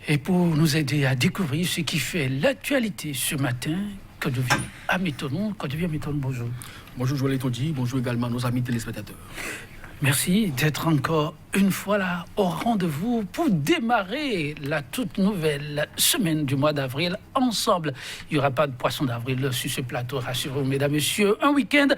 Et pour nous aider à découvrir ce qui fait l'actualité ce matin, Kodouvi Ametonou. Kodouvi Ametonou, bonjour. Bonjour Joël Etondi, bonjour également à nos amis téléspectateurs. Merci d'être encore une fois là au rendez-vous pour démarrer la toute nouvelle semaine du mois d'avril ensemble. Il n'y aura pas de poisson d'avril sur ce plateau, rassurez-vous mesdames, messieurs. Un week-end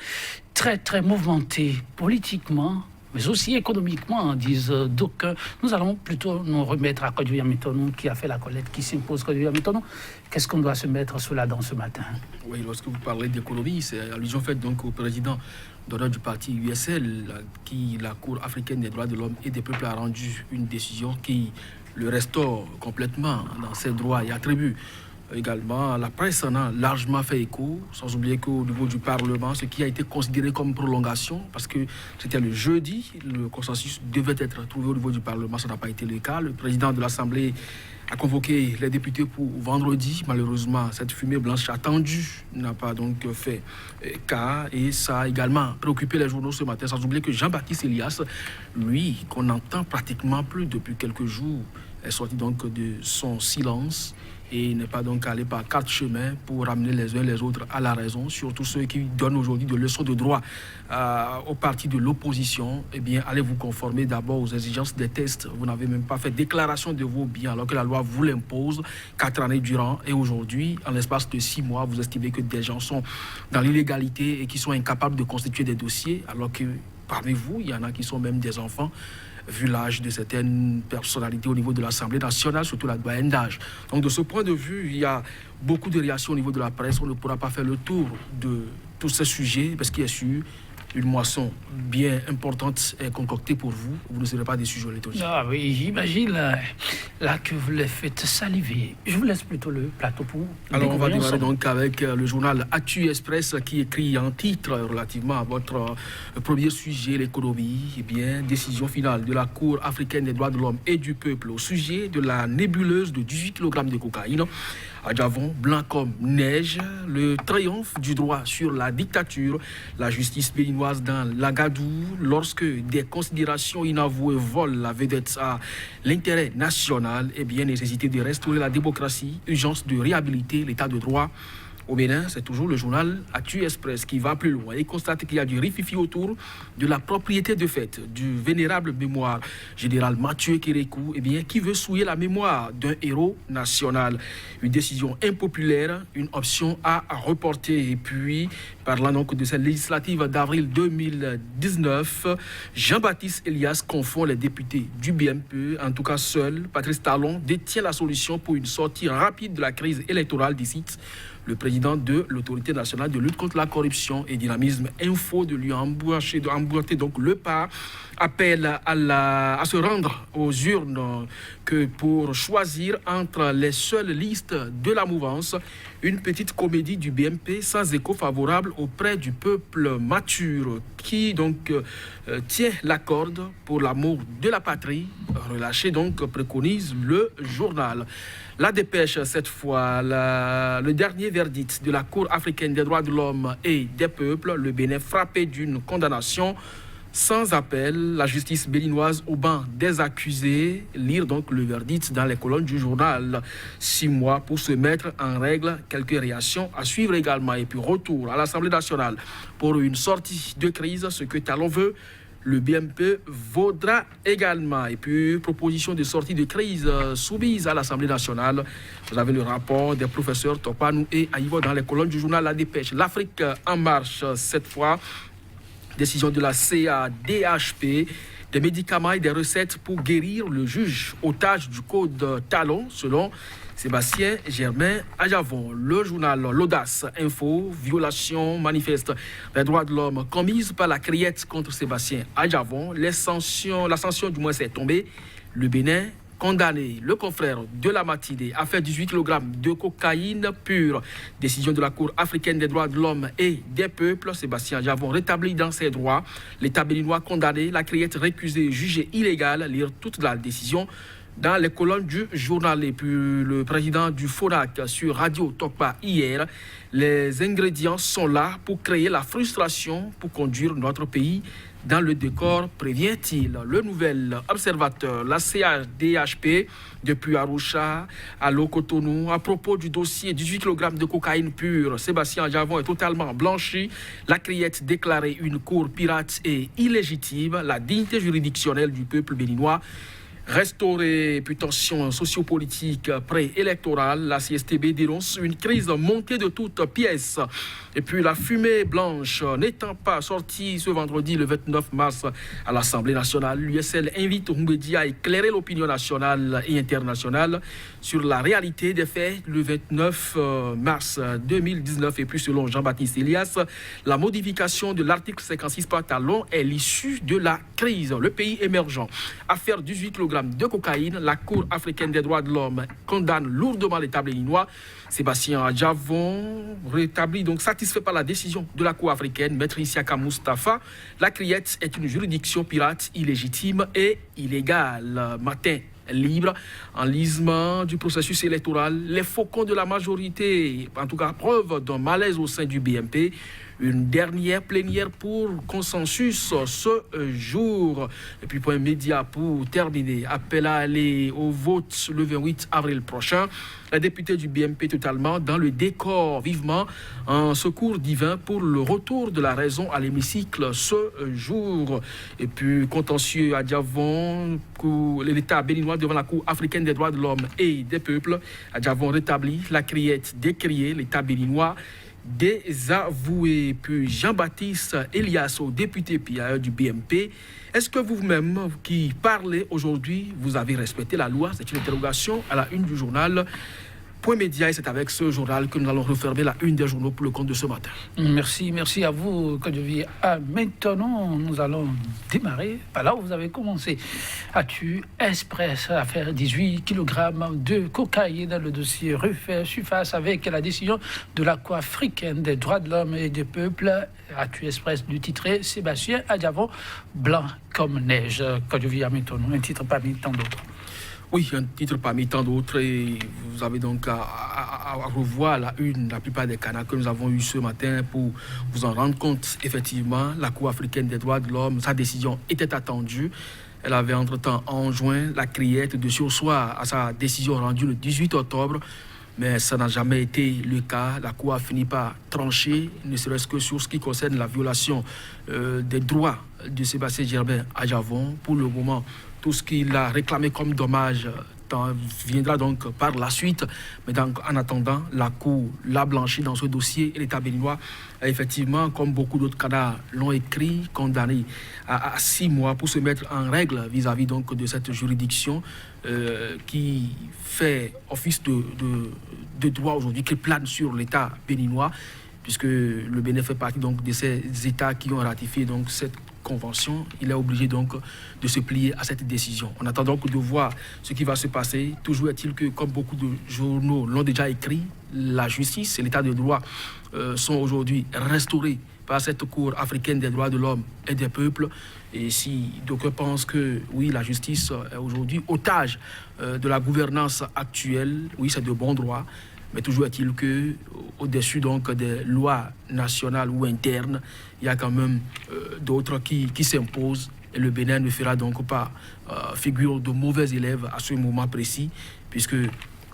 très très mouvementé politiquement, mais aussi économiquement, disent d'aucuns. Nous allons plutôt nous remettre à Kodouvi Ametonou qui a fait la collecte, qui s'impose. Kodouvi Ametonou, qu'est-ce qu'on doit se mettre sous la dent ce matin? Oui, lorsque vous parlez d'économie, c'est allusion faite donc au président d'honneur du parti USL, qui la Cour africaine des droits de l'homme et des peuples a rendu une décision qui le restaure complètement dans ses droits et attributs. Également, la presse en a largement fait écho, sans oublier qu'au niveau du Parlement, ce qui a été considéré comme prolongation, parce que c'était le jeudi, le consensus devait être trouvé au niveau du Parlement, ça n'a pas été le cas. Le président de l'Assemblée a convoqué les députés pour vendredi. Malheureusement, cette fumée blanche attendue n'a pas donc fait cas, et ça a également préoccupé les journaux ce matin, sans oublier que Jean-Baptiste Elias, lui, qu'on n'entend pratiquement plus depuis quelques jours, est sorti donc de son silence et n'est pas donc allé par quatre chemins pour ramener les uns les autres à la raison, surtout ceux qui donnent aujourd'hui des leçons de droit aux partis de l'opposition. Eh bien, allez vous conformer d'abord aux exigences des tests. Vous n'avez même pas fait déclaration de vos biens alors que la loi vous l'impose 4 années durant. Et aujourd'hui, en l'espace de 6 mois, vous estimez que des gens sont dans l'illégalité et qui sont incapables de constituer des dossiers, alors que parmi vous, il y en a qui sont même des enfants, vu l'âge de certaines personnalités au niveau de l'Assemblée nationale, surtout la doyenne d'âge. Donc de ce point de vue, il y a beaucoup de réactions au niveau de la presse. On ne pourra pas faire le tour de tous ces sujets, parce qu'il y a sûr une moisson bien importante est concoctée pour vous. Vous ne serez pas déçus, Joël Etondi. Ah oui, j'imagine là que vous les faites saliver. Je vous laisse plutôt le plateau pour... Alors on va démarrer donc avec le journal Actu Express qui écrit en titre relativement à votre premier sujet, l'économie. Eh bien, décision finale de la Cour africaine des droits de l'homme et du peuple au sujet de la nébuleuse de 18 kg de cocaïne. À Djavon, blanc comme neige, le triomphe du droit sur la dictature, la justice béninoise dans l'Agadou, lorsque des considérations inavouées volent la vedette à l'intérêt national, et bien nécessité de restaurer la démocratie, urgence de réhabiliter l'état de droit. Au Bénin, c'est toujours le journal Actu Express qui va plus loin et constate qu'il y a du rififi autour de la propriété de fait du vénérable mémoire général Mathieu Kérékou, eh bien, qui veut souiller la mémoire d'un héros national. Une décision impopulaire, une option à reporter. Et puis, parlant donc de cette législative d'avril 2019, Jean-Baptiste Elias confond les députés du BMP. En tout cas, seul Patrice Talon détient la solution pour une sortie rapide de la crise électorale d'ici. Le président de l'autorité nationale de lutte contre la corruption et dynamisme info de lui emboîter donc le pas, appelle à se rendre aux urnes que pour choisir entre les seules listes de la mouvance, une petite comédie du BMP sans écho favorable auprès du peuple mature qui donc tient la corde pour l'amour de la patrie, relâché donc préconise le journal. La dépêche, cette fois, le dernier verdict de la Cour africaine des droits de l'homme et des peuples, le Bénin frappé d'une condamnation sans appel, la justice béninoise au banc des accusés. Lire donc le verdict dans les colonnes du journal. 6 mois pour se mettre en règle, quelques réactions à suivre également. Et puis retour à l'Assemblée nationale pour une sortie de crise, ce que Talon veut. Le BMP vaudra également. Et puis, proposition de sortie de crise soumise à l'Assemblée nationale. Vous avez le rapport des professeurs Topanou et Aïvo dans les colonnes du journal La Dépêche. L'Afrique en marche, cette fois. Décision de la CADHP. Des médicaments et des recettes pour guérir le juge otage du code Talon, selon Sébastien Germain Ajavon. Le journal L'Audace Info, violation manifeste des droits de l'homme commise par la criette contre Sébastien Ajavon. La sanction du moins s'est tombée. Le Bénin condamné. Le confrère de la matinée a fait 18 kg de cocaïne pure. Décision de la Cour africaine des droits de l'homme et des peuples. Sébastien Ajavon rétabli dans ses droits. L'État béninois condamné. La criette récusée, jugée illégale. Lire toute la décision dans les colonnes du journal. Et puis le président du FONAC sur Radio Tokpa hier, les ingrédients sont là pour créer la frustration, pour conduire notre pays dans le décor, prévient-il. Le nouvel observateur, la CHDHP, depuis Arusha à Cotonou, à propos du dossier 18 kg de cocaïne pure, Sébastien Adjavon est totalement blanchi. La criette déclarée une cour pirate et illégitime, la dignité juridictionnelle du peuple béninois. Restaurer, puis tension sociopolitique préélectorale, la CSTB dénonce une crise montée de toutes pièces. Et puis la fumée blanche n'étant pas sortie ce vendredi le 29 mars à l'Assemblée nationale, l'USL invite Oumbédi à éclairer l'opinion nationale et internationale sur la réalité des faits le 29 mars 2019. Et puis selon Jean-Baptiste Elias, la modification de l'article 56 pantalon est l'issue de la crise. Le pays émergent. Affaire 18 kg de cocaïne, la Cour africaine des droits de l'homme condamne lourdement l'État béninois. Sébastien Adjavon rétablit donc satisfait par la décision de la Cour africaine, Maître Isiaka Mustafa. La criette est une juridiction pirate, illégitime et illégale. Matin libre, enlisement du processus électoral, les faucons de la majorité, en tout cas preuve d'un malaise au sein du BMP. Une dernière plénière pour consensus ce jour. Et puis point média pour terminer. Appel à aller au vote le 28 avril prochain. La députée du BMP totalement dans le décor vivement un secours divin pour le retour de la raison à l'hémicycle ce jour. Et puis contentieux à Adjavon, l'État béninois devant la Cour africaine des droits de l'homme et des peuples. Adjavon rétabli, la criette décriée, l'État béninois désavoué. Puis Jean-Baptiste Elias, député PIA du BMP. Est-ce que vous-même qui parlez aujourd'hui, vous avez respecté la loi? C'est une interrogation à la une du journal Point Média, et c'est avec ce journal que nous allons refermer la une des journaux pour le compte de ce matin. Merci à vous, Kodjovi. Maintenant, nous allons démarrer par là où vous avez commencé. Actu Express, affaire 18 kg de cocaïne dans le dossier refait surface avec la décision de la Cour africaine des droits de l'homme et des peuples. Actu Express du titré Sébastien Adjavon, blanc comme neige. Kodjovi, maintenant, un titre parmi tant d'autres. Oui, un titre parmi tant d'autres, et vous avez donc à revoir la plupart des canaux que nous avons eu ce matin pour vous en rendre compte. Effectivement, la Cour africaine des droits de l'homme, sa décision était attendue. Elle avait entre-temps enjoint la criette de surseoir à sa décision rendue le 18 octobre, mais ça n'a jamais été le cas. La Cour a fini par trancher, ne serait-ce que sur ce qui concerne la violation des droits de Sébastien Germain Adjavon. Pour le moment, tout ce qu'il a réclamé comme dommage viendra donc par la suite. Mais donc, en attendant, la Cour l'a blanchi dans ce dossier et l'État béninois a effectivement, comme beaucoup d'autres cadres l'ont écrit, condamné à 6 mois pour se mettre en règle vis-à-vis donc de cette juridiction qui fait office de droit aujourd'hui, qui plane sur l'État béninois, puisque le Bénin fait partie donc de ces États qui ont ratifié donc cette convention. Il est obligé donc de se plier à cette décision. On attend donc de voir ce qui va se passer. Toujours est-il que, comme beaucoup de journaux l'ont déjà écrit, la justice et l'état de droit sont aujourd'hui restaurés par cette Cour africaine des droits de l'homme et des peuples. Et si d'aucuns pensent que oui, la justice est aujourd'hui otage de la gouvernance actuelle, oui, c'est de bon droit. Mais toujours est-il que, au-dessus donc des lois nationales ou internes, il y a quand même d'autres qui s'imposent. Et le Bénin ne fera donc pas figure de mauvais élèves à ce moment précis, puisque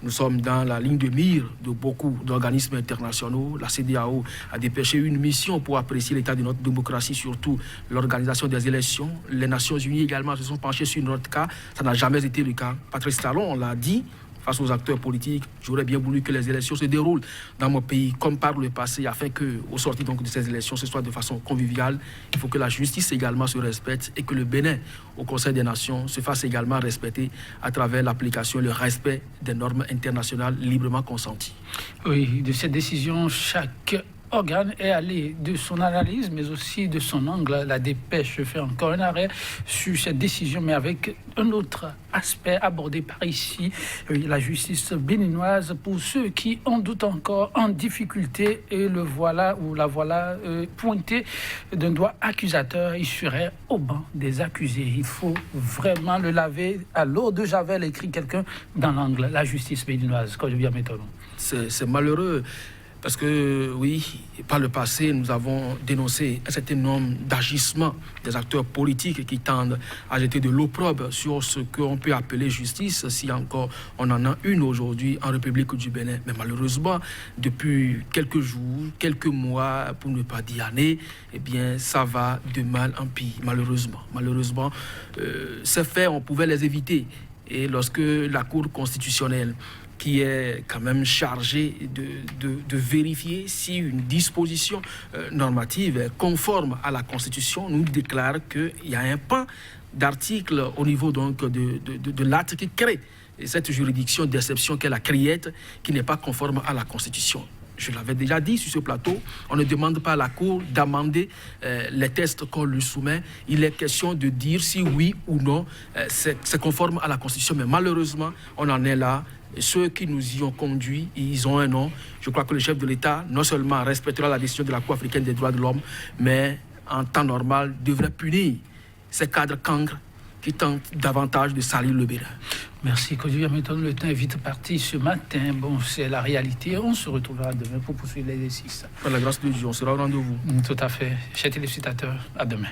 nous sommes dans la ligne de mire de beaucoup d'organismes internationaux. La CEDEAO a dépêché une mission pour apprécier l'état de notre démocratie, surtout l'organisation des élections. Les Nations Unies également se sont penchées sur notre cas. Ça n'a jamais été le cas. Patrice Talon l'a dit. Face aux acteurs politiques, j'aurais bien voulu que les élections se déroulent dans mon pays comme par le passé, afin qu'au sortir donc de ces élections, ce soit de façon conviviale. Il faut que la justice également se respecte et que le Bénin, au Conseil des Nations, se fasse également respecter à travers l'application et le respect des normes internationales librement consenties. Oui, de cette décision, chaque organe est allé de son analyse, mais aussi de son angle. La dépêche fait encore un arrêt sur cette décision, mais avec un autre aspect abordé par ici, la justice béninoise, pour ceux qui en doutent encore, en difficulté, et le voilà ou la voilà pointé d'un doigt accusateur. Il serait au banc des accusés. Il faut vraiment le laver à l'eau de Javel, écrit quelqu'un dans l'angle. La justice béninoise, quand je viens m'étonner. C'est malheureux. Parce que, oui, par le passé, nous avons dénoncé un certain nombre d'agissements des acteurs politiques qui tendent à jeter de l'opprobre sur ce qu'on peut appeler justice, si encore on en a une aujourd'hui en République du Bénin. Mais malheureusement, depuis quelques jours, quelques mois, pour ne pas dire années, eh bien, ça va de mal en pire, malheureusement. Malheureusement, ces faits, on pouvait les éviter. Et lorsque la Cour constitutionnelle, qui est quand même chargé de vérifier si une disposition normative est conforme à la Constitution, nous déclare qu'il y a un pan d'articles au niveau donc de l'acte qui crée cette juridiction d'exception qu'est la CRIET, qui n'est pas conforme à la Constitution. Je l'avais déjà dit sur ce plateau, on ne demande pas à la Cour d'amender les textes qu'on lui soumet. Il est question de dire si oui ou non c'est conforme à la Constitution. Mais malheureusement, on en est là. Et ceux qui nous y ont conduits, ils ont un nom. Je crois que le chef de l'État, non seulement respectera la décision de la Cour africaine des droits de l'homme, mais en temps normal, devrait punir ces cadres cancres qui tentent davantage de salir le Bénin. Merci, Kodji Hamilton. Le temps est vite parti ce matin. Bon, c'est la réalité. On se retrouvera demain pour poursuivre l'exercice. Par la grâce de Dieu, on sera au rendez-vous. Tout à fait. Chers téléspectateurs, à demain.